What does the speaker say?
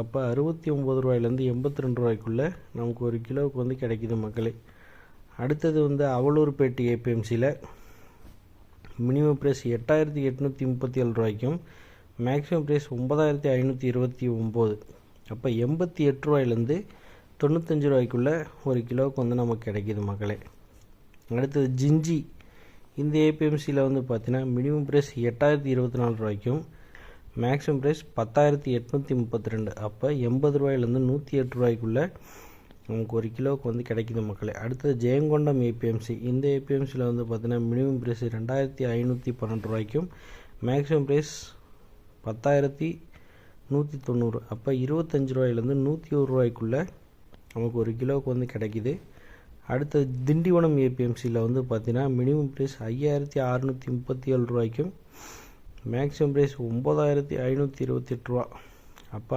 அப்போ 69 ரூபாயிலேருந்து 82 ரூபாய்க்குள்ளே நமக்கு ஒரு கிலோவுக்கு வந்து கிடைக்குது மக்களே. அடுத்தது வந்து அவலூர்பேட்டை ஏபிஎம்சியில் மினிமம் ப்ரைஸ் 8837 ரூபாய்க்கும் மேக்ஸிமம் ப்ரைஸ் 9529. அப்போ 88 ரூபாயிலேருந்து 95 ரூபாய்க்குள்ளே ஒரு கிலோவுக்கு வந்து நமக்கு கிடைக்கிது மக்களே. அடுத்தது ஜிஞ்சி இந்த ஏபிஎம்சியில் வந்து பார்த்தீங்கன்னா மினிமம் ப்ரைஸ் 8024 ரூபாய்க்கும் மேக்ஸிமம் ப்ரைஸ் 10832. அப்போ 80 ரூபாயிலேருந்து 108 ரூபாய்க்குள்ளே நமக்கு ஒரு கிலோவுக்கு வந்து கிடைக்கிது மக்களே. அடுத்தது ஜெயங்கொண்டம் ஏபிஎம்சி இந்த ஏபிஎம்சியில் வந்து பார்த்தீங்கன்னா மினிமம் ப்ரைஸ் 2512 ரூபாய்க்கும் மேக்ஸிமம் ப்ரைஸ் 10190. அப்போ 25 ரூபாயிலேருந்து 101 ரூபாய்க்குள்ளே நமக்கு ஒரு கிலோவுக்கு வந்து கிடைக்கிது. அடுத்தது திண்டிவனம் ஏபிஎம்சியில் வந்து பார்த்தீங்கன்னா மினிமம் ப்ரைஸ் 5637 ரூபாய்க்கும் மேக்ஸிமம் ப்ரைஸ் 9528 ரூபா. அப்போ